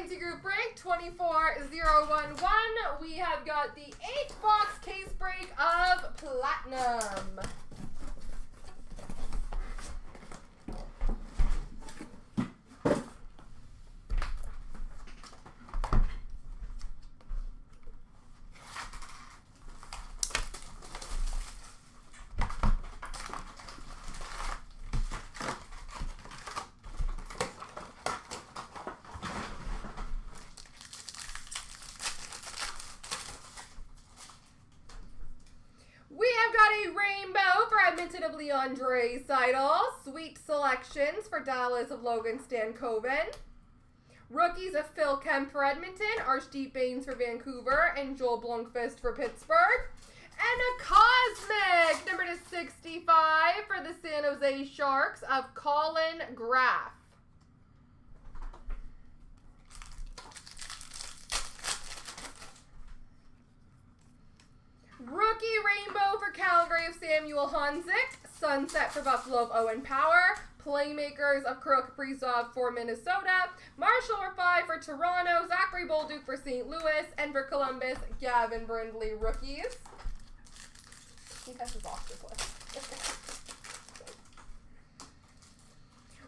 CNC Group break 24011. We have got the 8-box case break of Platinum. We have got a rainbow for Edmonton of Leandre Seidel. Sweet selections for Dallas of Logan Stankoven. Rookies of Phil Kemp for Edmonton, Archdeep Baines for Vancouver, and Joel Blomqvist for Pittsburgh. And a Cosmic, number /65 for the San Jose Sharks of Colin Graff. Rookie rainbow for Calgary of Samuel Honzik. Sunset for Buffalo of Owen Power. Playmakers of Kirill Kaprizov for Minnesota. Marshall Rafai for Toronto. Zachary Bolduc for St. Louis. And for Columbus, Gavin Brindley rookies. I think that's his octopus.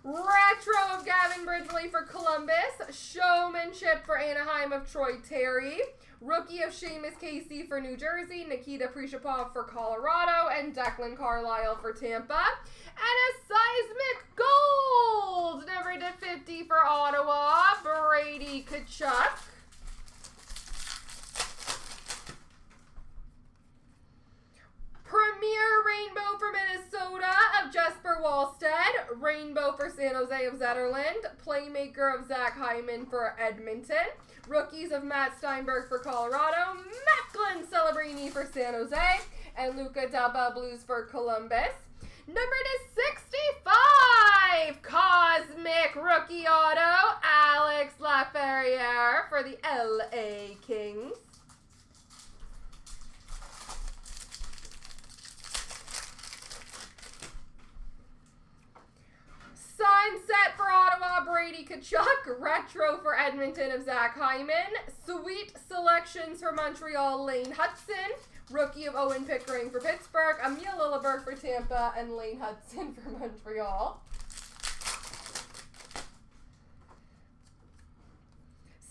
Retro of Gavin Brindley for Columbus. Showmanship for Anaheim of Troy Terry. Rookie of Seamus Casey for New Jersey. Nikita Prishapov for Colorado. And Declan Carlisle for Tampa. And a Seismic Gold, number /50 for Ottawa, Brady Tkachuk. Premier Rainbow for Minnesota of Jesper Wallstead. Rainbow for San Jose of Zetterland. Playmaker of Zach Hyman for Edmonton. Rookies of Matt Steinberg for Colorado. Macklin Celebrini for San Jose. And Luca Daba Blues for Columbus. Number /65, Cosmic Rookie Auto, Alex Laferriere for the LA Kings. Sunset for Ottawa, Brady Tkachuk. Retro for Edmonton of Zach Hyman. Sweet selections for Montreal, Lane Hudson. Rookie of Owen Pickering for Pittsburgh. Emil Lilleberg for Tampa. And Lane Hudson for Montreal.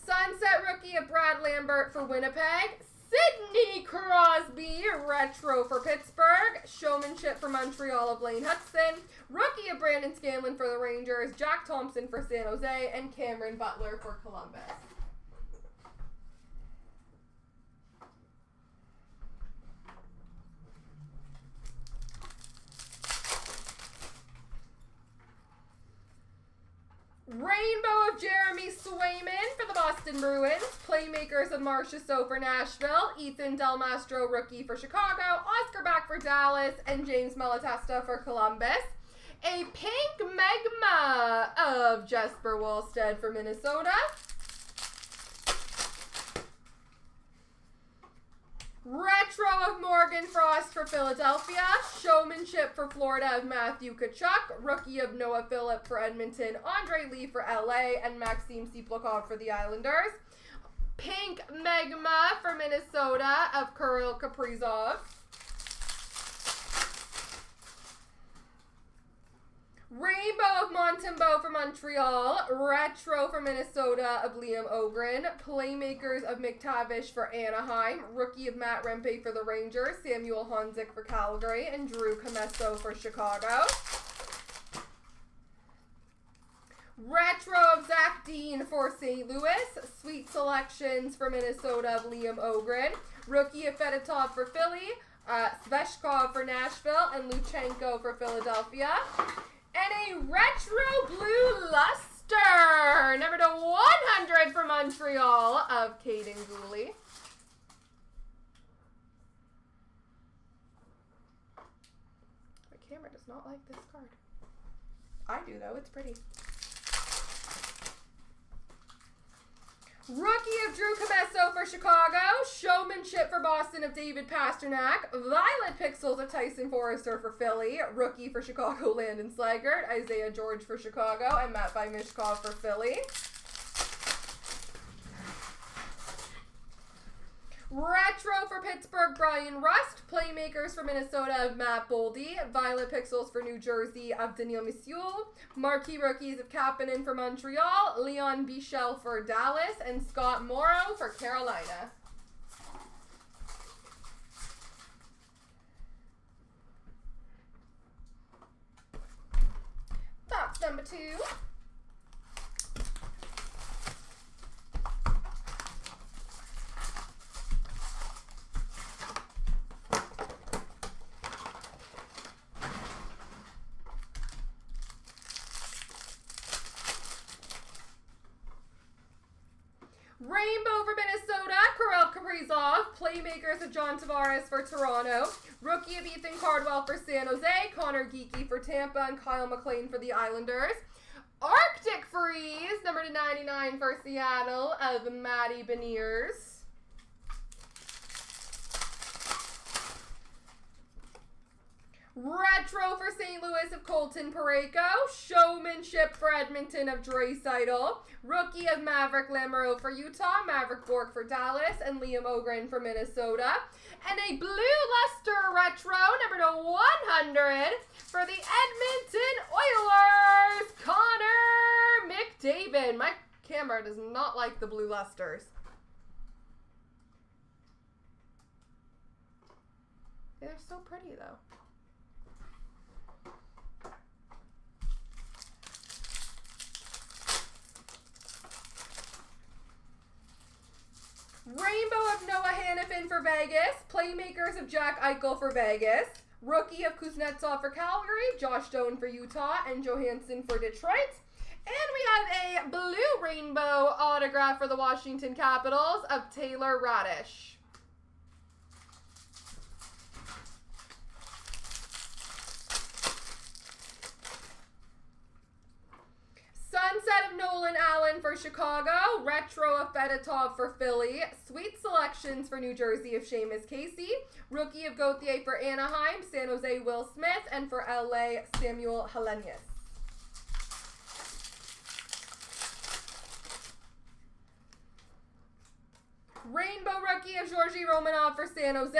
Sunset rookie of Brad Lambert for Winnipeg. Sidney Crosby, retro for Pittsburgh. Showmanship for Montreal of Lane Hudson. Rookie of Brandon Scanlon for the Rangers. Jack Thompson for San Jose. And Cameron Butler for Columbus. Rainbow of Jeremy Swayman for the Boston Bruins. Playmakers of Marcia So for Nashville. Ethan Del Mastro, rookie for Chicago. Oscar Back for Dallas. And James Malatesta for Columbus. A pink Magma of Jesper Wallstead for Minnesota. Retro of Morgan Frost for Philadelphia. Showmanship for Florida of Matthew Tkachuk. Rookie of Noah Phillip for Edmonton. Andre Lee for LA. And Maxime Siplakov for the Islanders. Pink Magma for Minnesota of Kirill Kaprizov. Rainbow of Montembeault for Montreal. Retro for Minnesota of Liam Ogren. Playmakers of McTavish for Anaheim. Rookie of Matt Rempe for the Rangers. Samuel Honzik for Calgary. And Drew Comesso for Chicago. Retro of Zach Dean for St. Louis. Sweet selections for Minnesota of Liam Ogren. Rookie of Fedotov for Philly. Sveshkov for Nashville. And Luchenko for Philadelphia. And a retro blue luster, number /100 for Montreal of Caden Gooley. My camera does not like this card. I do though, it's pretty. Rookie of Drew Comesso for Chicago. Showmanship for Boston of David Pasternak. Violet Pixels of Tyson Forrester for Philly. Rookie for Chicago, Landon Slaggert. Isaiah George for Chicago. And Matt Mishkov for Philly. Retro for Pittsburgh, Brian Rust. Playmakers for Minnesota of Matt Boldy. Violet Pixels for New Jersey of Daniel Misiul. Marquee Rookies of Kapanen for Montreal. Leon Bichel for Dallas. And Scott Morrow for Carolina. Box number 2. Rainbow for Minnesota, Kirill Kaprizov. Playmakers of John Tavares for Toronto. Rookie of Ethan Cardwell for San Jose. Connor Geekie for Tampa. And Kyle McLean for the Islanders. Arctic Freeze, number /99 for Seattle of Matty Beniers. Retro for St. Louis of Colton Parayko. Showmanship for Edmonton of Draisaitl. Rookie of Maverick Lamoureux for Utah. Maverick Bork for Dallas. And Liam Ogren for Minnesota. And a Blue Luster Retro, number /100 for the Edmonton Oilers. Connor McDavid. My camera does not like the Blue Lusters. They're so pretty though. Rainbow of Noah Hannafin for Vegas. Playmakers of Jack Eichel for Vegas. Rookie of Kuznetsov for Calgary. Josh Doan for Utah. And Johansson for Detroit. And we have a blue rainbow autograph for the Washington Capitals of Taylor Radish. Sunset of Nolan Allen for Chicago. Retro of Fedotov for Philly. Sweet Selections for New Jersey of Seamus Casey. Rookie of Gauthier for Anaheim. San Jose Will Smith. And for LA, Samuel Helenius. Rainbow Rookie of Georgi Romanov for San Jose.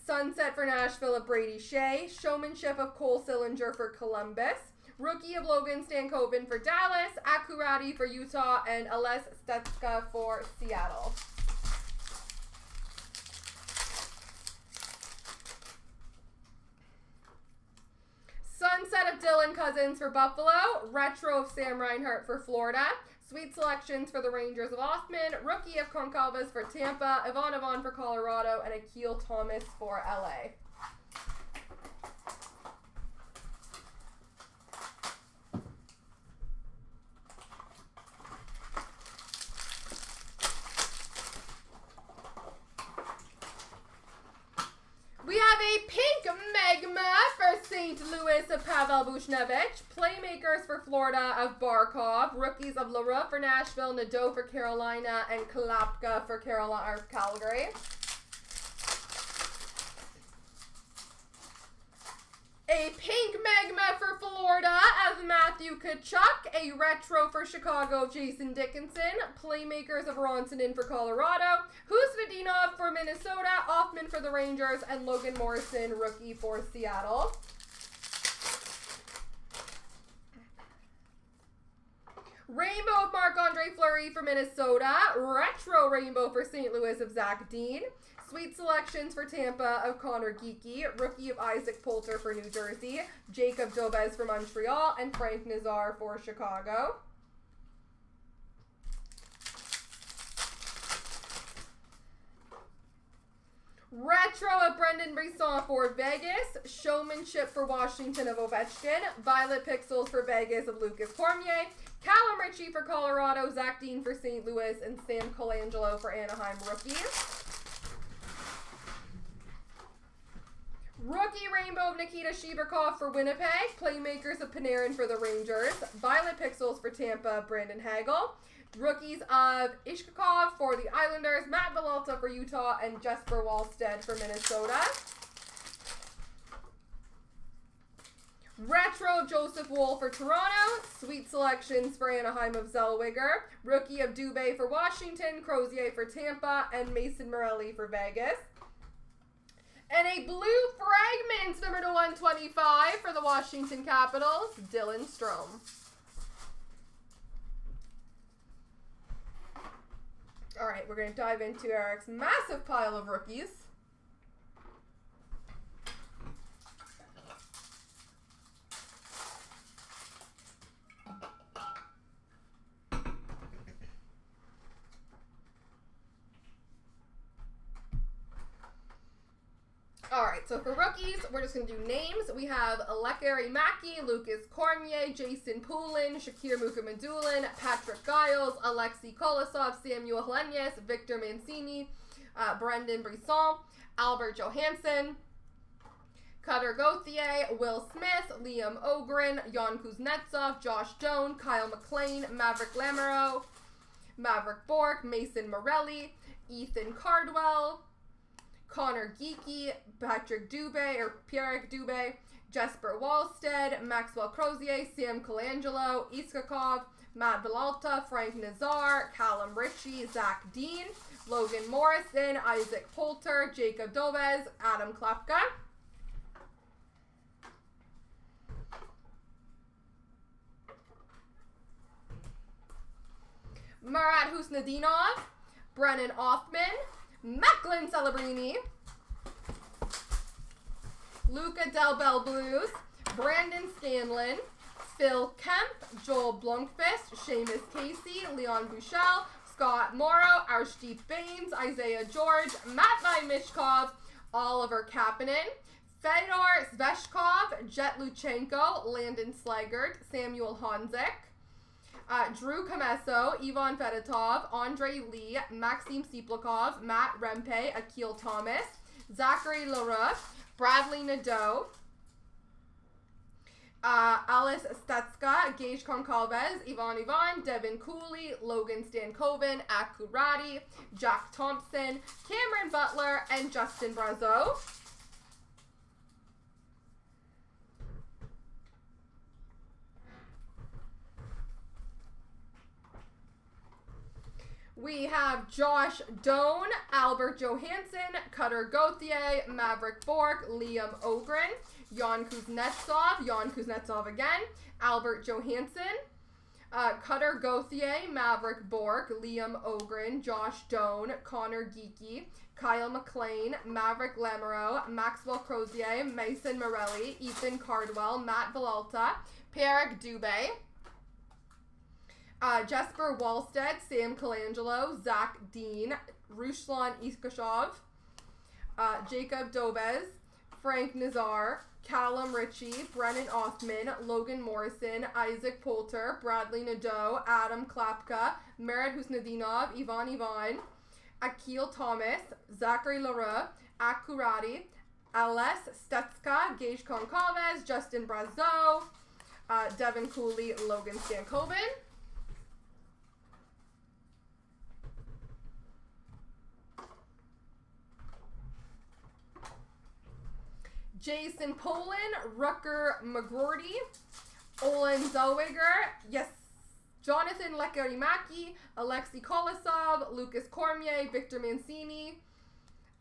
Sunset for Nashville of Brady Shea. Showmanship of Cole Sillinger for Columbus. Rookie of Logan Stankoven for Dallas. Akurati for Utah. And Ales Stetska for Seattle. Sunset of Dylan Cousins for Buffalo. Retro of Sam Reinhart for Florida. Sweet Selections for the Rangers of Othman. Rookie of Concalves for Tampa. Ivan for Colorado. And Akil Thomas for LA. We have a pink Magma for St. Louis of Pavel Buchnevich. Playmakers for Florida of Barkov. Rookies of LaRue for Nashville. Nadeau for Carolina. And Kalapka for Calgary. A pink Magma for Florida of Matthew Tkachuk. A retro for Chicago of Jason Dickinson. Playmakers of Ronsonen for Colorado. Husvedinov for Minnesota. Othman for the Rangers. And Logan Morrison, rookie for Seattle. Rainbow of Marc-Andre Fleury for Minnesota. Retro Rainbow for St. Louis of Zach Dean. Sweet Selections for Tampa of Connor Geekie. Rookie of Isaac Poulter for New Jersey. Jacob Dobes for Montreal. And Frank Nazar for Chicago. Retro of Brendan Brisson for Vegas. Showmanship for Washington of Ovechkin. Violet Pixels for Vegas of Lucas Cormier. Callum Ritchie for Colorado. Zach Dean for St. Louis. And Sam Colangelo for Anaheim rookies. Rookie Rainbow of Nikita Sheberkov for Winnipeg. Playmakers of Panarin for the Rangers. Violet Pixels for Tampa, Brandon Hagel. Rookies of Ishkakov for the Islanders. Matt Villalta for Utah. And Jesper Wallstead for Minnesota. Retro of Joseph Woll for Toronto. Sweet Selections for Anaheim of Zellweger. Rookie of Dubé for Washington. Crozier for Tampa. And Mason Morelli for Vegas. And a blue fragment, number to 125 for the Washington Capitals, Dylan Strome. All right, we're going to dive into Eric's massive pile of rookies. All right, so for rookies, we're just going to do names. We have Lekari Maki, Lucas Cormier, Jason Poulin, Shakir Mukhamadullin, Patrick Giles, Alexei Kolosov, Samuel Helenyes, Victor Mancini, Brendan Brisson, Albert Johansson, Cutter Gauthier, Will Smith, Liam Ogren, Jan Kuznetsov, Josh Doan, Kyle McLean, Maverick Lamoureux, Maverick Bork, Mason Morelli, Ethan Cardwell, Connor Geeky, Patrick Dubé, or Pierre Dubé, Jesper Wallstead, Maxwell Crozier, Sam Colangelo, Iskakov, Matt Villalta, Frank Nazar, Callum Ritchie, Zach Dean, Logan Morrison, Isaac Poulter, Jacob Dobes, Adam Klapka. Marat Husnadinov, Brennan Othman, Macklin Celebrini, Luca Del Bel Blues, Brandon Scanlon, Phil Kemp, Joel Blomqvist, Seamus Casey, Leon Bouchel, Scott Morrow, Arshdeep Baines, Isaiah George, Matvei Mishkov, Oliver Kapanen, Fedor Sveshkov, Jet Luchenko, Landon Slaggert, Samuel Honzik, Drew Comesso, Ivan Fedotov, Andre Lee, Maxim Siplakov, Matt Rempe, Akil Thomas, Zachary Leroux, Bradley Nadeau, Alice Stetska, Gage Concalves, Ivan, Devin Cooley, Logan Stankoven, Akurati, Jack Thompson, Cameron Butler, and Justin Brazeau. We have Josh Doan, Albert Johansson, Cutter Gauthier, Maverick Bork, Liam Ogren, Jan Kuznetsov again, Albert Johansson, Cutter Gauthier, Maverick Bork, Liam Ogren, Josh Doan, Connor Geeky, Kyle McLean, Maverick Lamoureux, Maxwell Crozier, Mason Morelli, Ethan Cardwell, Matt Villalta, Pierre Dubé, Jesper Wallstead, Sam Colangelo, Zach Dean, Ruslan Iskashov, Jacob Dobes, Frank Nazar, Callum Ritchie, Brennan Othman, Logan Morrison, Isaac Poulter, Bradley Nadeau, Adam Klapka, Merit Husnadinov, Ivan, Akil Thomas, Zachary Leroux, Akurati, Ales Stetska, Gage Concalves, Justin Brazeau, Devin Cooley, Logan Stankoven. Jason Poulin, Rucker McGroarty, Olin Zellweger, yes, Jonathan Lekarimaki, Alexei Kolosov, Lucas Cormier, Victor Mancini,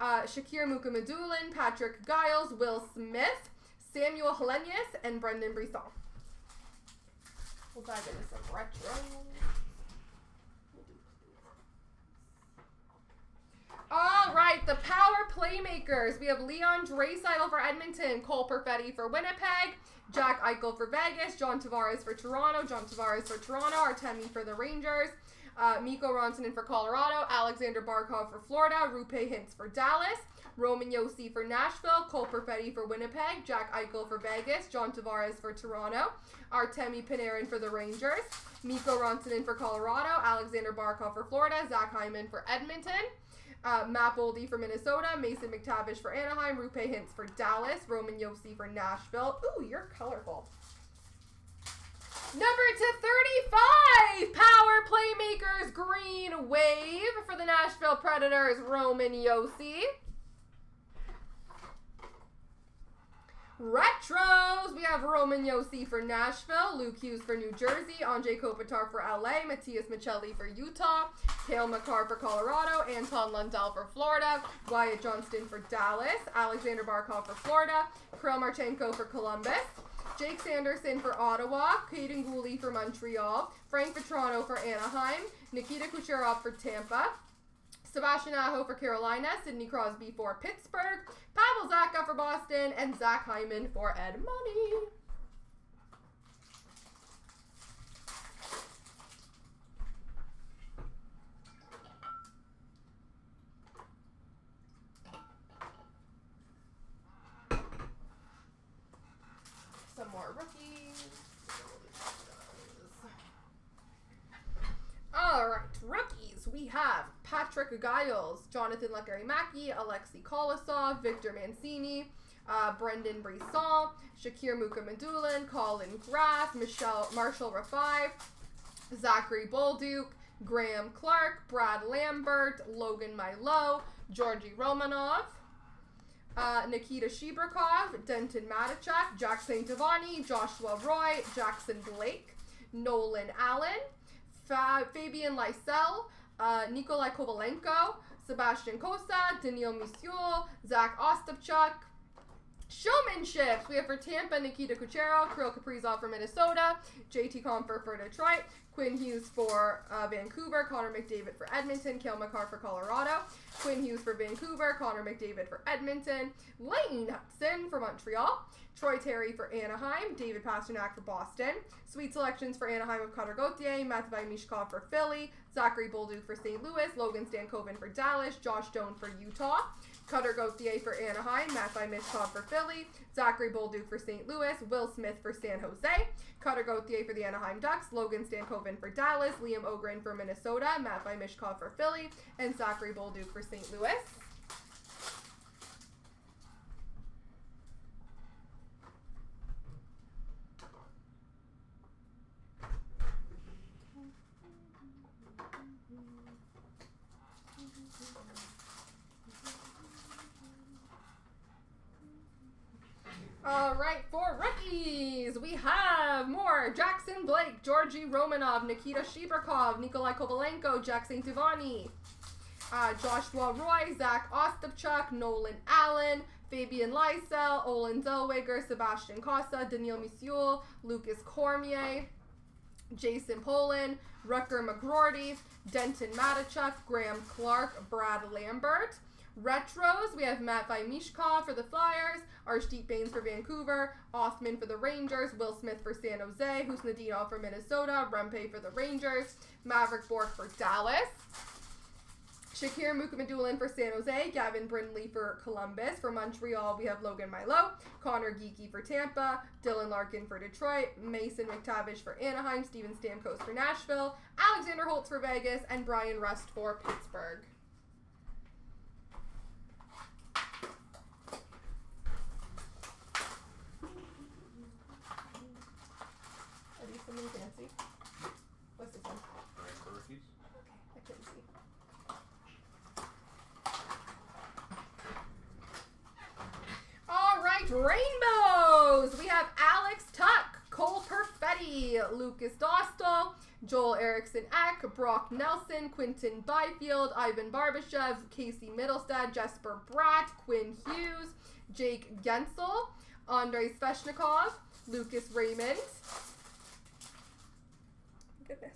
Shakir Mukhamadullin, Patrick Giles, Will Smith, Samuel Helenyes, and Brendan Brisson. We'll dive into some retro. All right, the power playmakers. We have Leon Draisaitl for Edmonton, Cole Perfetti for Winnipeg, Jack Eichel for Vegas, John Tavares for Toronto, Artemi for the Rangers, Mikko Rantanen for Colorado, Alexander Barkov for Florida, Rupe Hintz for Dallas, Roman Josi for Nashville, Cole Perfetti for Winnipeg, Jack Eichel for Vegas, John Tavares for Toronto, Artemi Panarin for the Rangers, Mikko Rantanen for Colorado, Alexander Barkov for Florida, Zach Hyman for Edmonton, Matt Boldy for Minnesota, Mason McTavish for Anaheim, Rupe Hintz for Dallas, Roman Josi for Nashville. Ooh, you're colorful. Number to 35, Power Playmakers Green Wave for the Nashville Predators, Roman Josi. Retros, we have Roman Yossi for Nashville, Luke Hughes for New Jersey, Anjay Kopitar for LA, Matthias Michelli for Utah, Cale Makar for Colorado, Anton Lundell for Florida, Wyatt Johnston for Dallas, Alexander Barkov for Florida, Kirill Marchenko for Columbus, Jake Sanderson for Ottawa, Caden Gooley for Montreal, Frank Vetrano for Anaheim, Nikita Kucherov for Tampa, Sebastian Aho for Carolina, Sidney Crosby for Pittsburgh, Pavel Zacha for Boston, and Zach Hyman for Edmonton. Some more rookies. All right, rookies. We have Patrick Giles, Jonathan Lekkerimaki, Alexei Kolosov, Victor Mancini, Brendan Brisson, Shakir Mukamadulin, Colin Graff, Marshall Rafai, Zachary Bolduc, Graham Clark, Brad Lambert, Logan Milo, Georgi Romanov, Nikita Shibrakov, Denton Matichak, Jack St. Giovanni, Joshua Roy, Jackson Blake, Nolan Allen, Fabian Lysell, Nikolai Kovalenko, Sebastian Kosa, Daniil Misiul, Zach Ostapchuk. Showmanships, we have for Tampa, Nikita Kucherov, Kirill Kaprizov for Minnesota, JT Compher for Detroit, Quinn Hughes for Vancouver, Connor McDavid for Edmonton, Cale Makar for Colorado, Quinn Hughes for Vancouver, Connor McDavid for Edmonton, Lane Hudson for Montreal, Troy Terry for Anaheim, David Pastrnak for Boston, Sweet Selections for Anaheim of Cutter Gauthier, Matvei Mishkov for Philly, Zachary Bolduc for St. Louis, Logan Stankoven for Dallas, Josh Doan for Utah, Cutter Gauthier for Anaheim, Matvei Mishkov for Philly, Zachary Bolduc for St. Louis, Will Smith for San Jose, Cutter Gauthier for the Anaheim Ducks, Logan Stankoven for Dallas, Liam Ogren for Minnesota, Matvei Mishkov for Philly, and Zachary Bolduc for St. Louis. All right, for rookies, we have more Jackson Blake, Georgi Romanov, Nikita Shibrakov, Nikolai Kovalenko, Jack St. Giovanni, Joshua Roy, Zach Ostapchuk, Nolan Allen, Fabian Lysell, Olin Zellweger, Sebastian Costa, Daniil Misiul, Lucas Cormier, Jason Polin, Rutger McGroarty, Denton Matichuk, Graham Clark, Brad Lambert. Retros, we have Matvei Mishkov for the Flyers, Arshdeep Bains for Vancouver, Othman for the Rangers, Will Smith for San Jose, Husnadinov for Minnesota, Rempe for the Rangers, Maverick Bork for Dallas, Shakir Mukamadulin for San Jose, Gavin Brindley for Columbus. For Montreal, we have Logan Milo, Connor Geeky for Tampa, Dylan Larkin for Detroit, Mason McTavish for Anaheim, Steven Stamkos for Nashville, Alexander Holtz for Vegas, and Brian Rust for Pittsburgh. Something fancy. What's this one? Rookies. Okay, I couldn't see. All right, rainbows. We have Alex Tuck, Cole Perfetti, Lucas Dostal, Joel Eriksson Ek, Brock Nelson, Quinton Byfield, Ivan Barbashev, Casey Middlestad, Jesper Bratt, Quinn Hughes, Jake Gensel, Andrei Sveshnikov, Lucas Raymond. Goodness.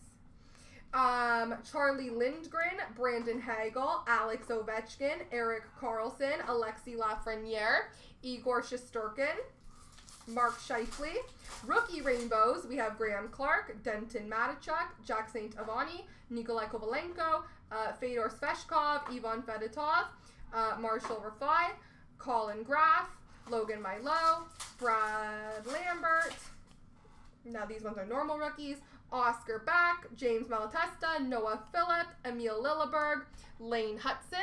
Charlie Lindgren, Brandon Hagel, Alex Ovechkin, Eric Carlson, Alexi Lafreniere, Igor Shesterkin, Mark Scheifele. Rookie rainbows, we have Graham Clark, Denton Matichuk, Jack St. Giovanni, Nikolai Kovalenko, Fedor Sveshkov, Ivan Fedotov, Marshall Rafai, Colin Graff, Logan Milo, Brad Lambert. Now these ones are normal rookies. Oscar Back, James Malatesta, Noah Phillip, Emil Lilleberg, Lane Hudson,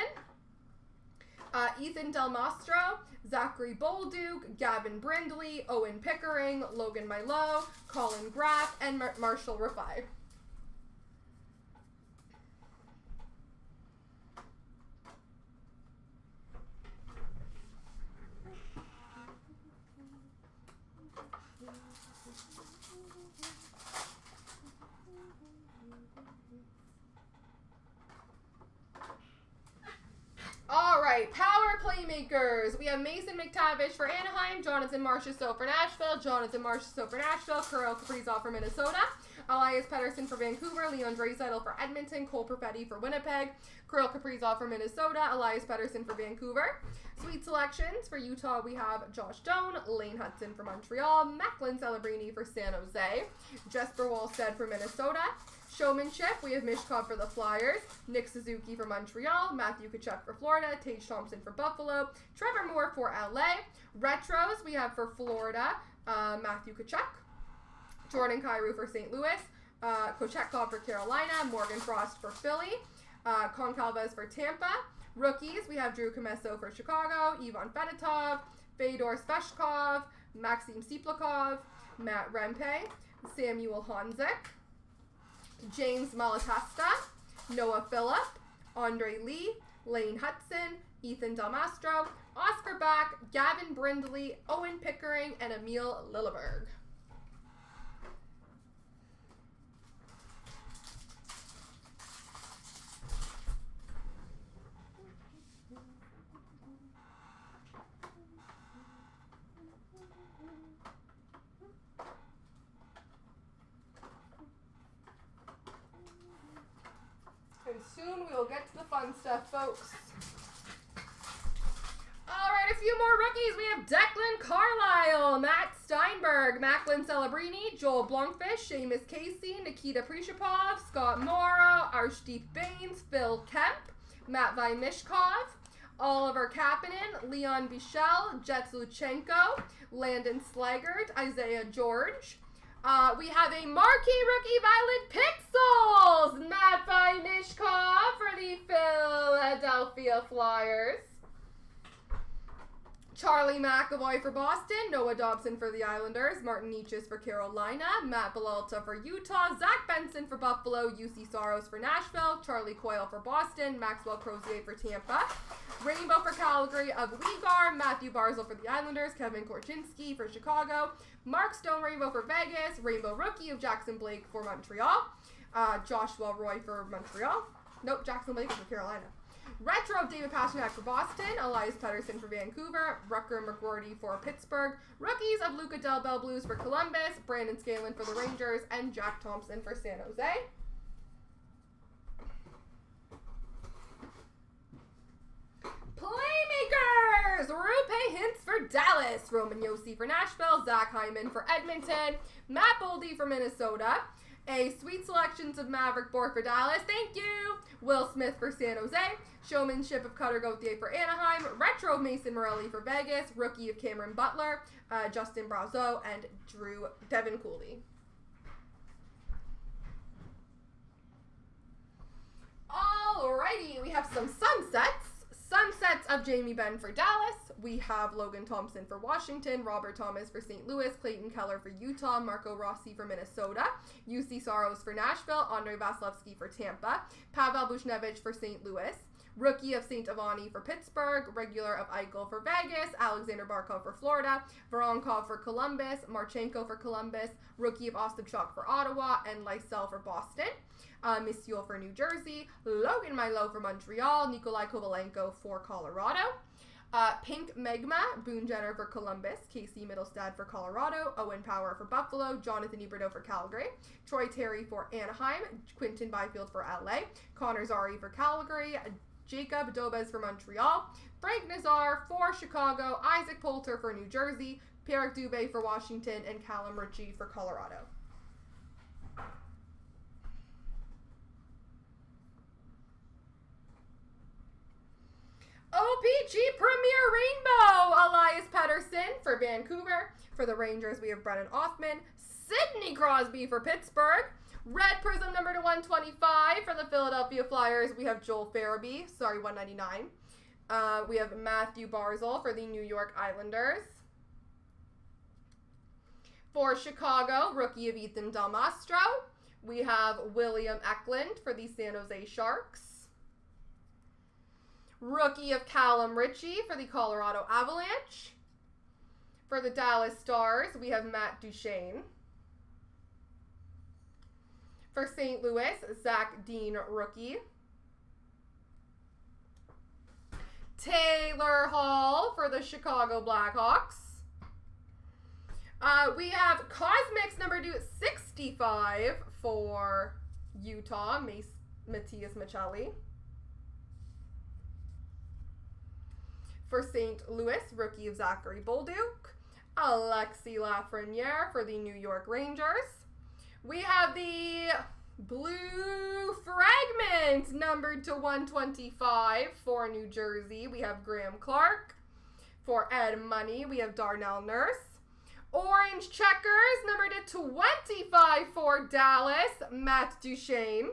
Ethan Del Mastro, Zachary Bolduc, Gavin Brindley, Owen Pickering, Logan Milo, Colin Graff, and Marshall Rafai. right, power playmakers. We have Mason McTavish for Anaheim, Jonathan Marchessault for Nashville, Kirill Kaprizov for Minnesota, Elias Pettersson for Vancouver, Leon Draisaitl for Edmonton, Cole Perfetti for Winnipeg, Kirill Kaprizov for Minnesota, Elias Pettersson for Vancouver. Sweet selections for Utah, we have Josh Doan, Lane Hutson for Montreal, Macklin Celebrini for San Jose, Jesper Wallstedt for Minnesota. Showmanship, we have Mishkov for the Flyers, Nick Suzuki for Montreal, Matthew Tkachuk for Florida, Tage Thompson for Buffalo, Trevor Moore for LA. Retros, we have for Florida, Matthew Tkachuk, Jordan Kyrou for St. Louis, Kochetkov for Carolina, Morgan Frost for Philly, Concalves for Tampa. Rookies, we have Drew Commesso for Chicago, Ivan Fedotov, Fedor Sveshkov, Maxim Siplakov, Matt Rempe, Samuel Honzik, James Malatesta, Noah Phillip, Andre Lee, Lane Hutson, Ethan Delmastro, Oscar Back, Gavin Brindley, Owen Pickering, and Emil Lilleberg. And soon we will get to the fun stuff, folks. All right, a few more rookies. We have Declan Carlisle, Matt Steinberg, Macklin Celebrini, Joel Blomqvist, Seamus Casey, Nikita Prichapov, Scott Morrow, Arshdeep Bains, Phil Kemp, Matvei Mishkov, Oliver Kapanen, Leon Bichelle, Jets Luchenko, Landon Slaggert, Isaiah George. We have a marquee rookie Violet Pixels, Matvei Mishkov for the Philadelphia Flyers. Charlie McAvoy for Boston, Noah Dobson for the Islanders, Martin Necas for Carolina, Matt Belalta for Utah, Zach Benson for Buffalo, UC Soros for Nashville, Charlie Coyle for Boston, Maxwell Crozier for Tampa, Rainbow for Calgary of Uyghur, Matthew Barzal for the Islanders, Kevin Korchinski for Chicago, Mark Stone Rainbow for Vegas, Rainbow Rookie of Jackson Blake for Montreal, Joshua Roy for Montreal, nope, Jackson Blake for Carolina. Retro of David Pastrnak for Boston, Elias Pettersson for Vancouver, Rucker McGroarty for Pittsburgh, rookies of Luca Del Bel Blues for Columbus, Brandon Scanlon for the Rangers, and Jack Thompson for San Jose. Playmakers! Rupe Hintz for Dallas, Roman Josi for Nashville, Zach Hyman for Edmonton, Matt Boldy for Minnesota, a sweet selections of Maverick Bourque for Dallas, thank you, Will Smith for San Jose, showmanship of Cutter Gauthier for Anaheim, retro of Mason Morelli for Vegas, rookie of Cameron Butler, Justin Brazeau, and Devin Cooley. Alrighty, we have some sunsets. Sunsets of Jamie Benn for Dallas. We have Logan Thompson for Washington, Robert Thomas for St. Louis, Clayton Keller for Utah, Marco Rossi for Minnesota, UC Soros for Nashville, Andrei Vasilevsky for Tampa, Pavel Buchnevich for St. Louis, rookie of St. Avani for Pittsburgh, regular of Eichel for Vegas, Alexander Barkov for Florida, Voronkov for Columbus, Marchenko for Columbus, rookie of Ostapchuk for Ottawa, and Lysell for Boston. Misiol for New Jersey, Logan Milo for Montreal, Nikolai Kovalenko for Colorado, Pink Megma, Boone Jenner for Columbus, Casey Middlestad for Colorado, Owen Power for Buffalo, Jonathan Huberdeau for Calgary, Troy Terry for Anaheim, Quinton Byfield for LA, Connor Zary for Calgary, Jacob Dobes for Montreal, Frank Nazar for Chicago, Isaac Poulter for New Jersey, Pierre Dubé for Washington, and Callum Ritchie for Colorado. OPG Premier Rainbow, Elias Pettersson for Vancouver. For the Rangers, we have Brennan Othman, Sidney Crosby for Pittsburgh. Red Prism number to 125 for the Philadelphia Flyers. We have Joel Farabee, 199. We have Matthew Barzal for the New York Islanders. For Chicago, rookie of Ethan Delmastro, we have William Eklund for the San Jose Sharks. Rookie of Callum Ritchie for the Colorado Avalanche. For the Dallas Stars, we have Matt Duchene. For St. Louis, Zach Dean, rookie. Taylor Hall for the Chicago Blackhawks. We have Cosmics number 265 for Utah, Matthias Michelli. For St. Louis, rookie of Zachary Bolduc. Alexis Lafreniere for the New York Rangers. We have the blue fragment numbered to 125 for New Jersey. We have Graham Clark. For Ed Money, we have Darnell Nurse. Orange checkers numbered to 25 for Dallas, Matt Duchene.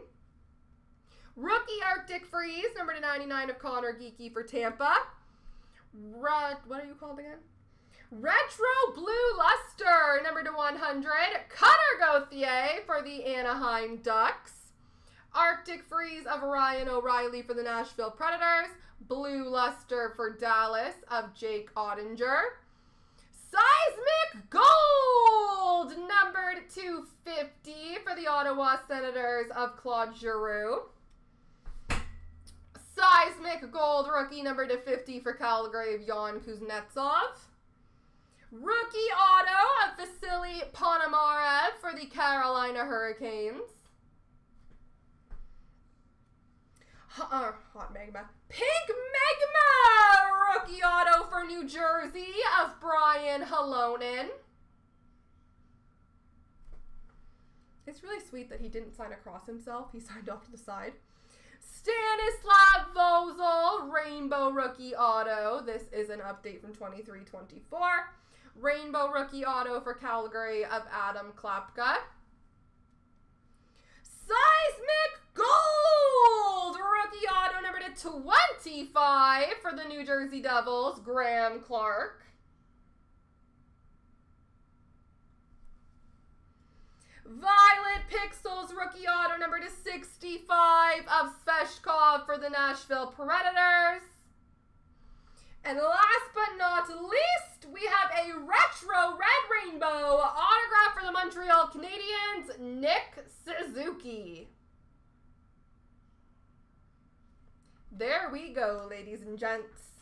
Rookie Arctic Freeze numbered to 99 of Connor Geeky for Tampa. What are you called again? Retro Blue Luster numbered to 100. Cutter Gauthier for the Anaheim Ducks. Arctic Freeze of Ryan O'Reilly for the Nashville Predators. Blue Luster for Dallas of Jake Ottinger. Seismic Gold numbered 250 for the Ottawa Senators of Claude Giroux. Seismic Gold rookie number to 50 for Calgary of Jan Kuznetsov. Rookie auto of Vasily Ponomarev for the Carolina Hurricanes. Hot Magma. Pink Magma rookie auto for New Jersey of Brian Halonen. It's really sweet that he didn't sign across himself. He signed off to the side. Stanislav Vozil, Rainbow Rookie Auto. This is an update from 23-24. Rainbow Rookie Auto for Calgary of Adam Klapka. Seismic Gold Rookie Auto number to 25 for the New Jersey Devils, Graham Clark. Violet Pixels Rookie Auto number to 65 of Sveshkov for the Nashville Predators. And last but not least, we have a retro red rainbow autograph for the Montreal Canadiens, Nick Suzuki. There we go, ladies and gents.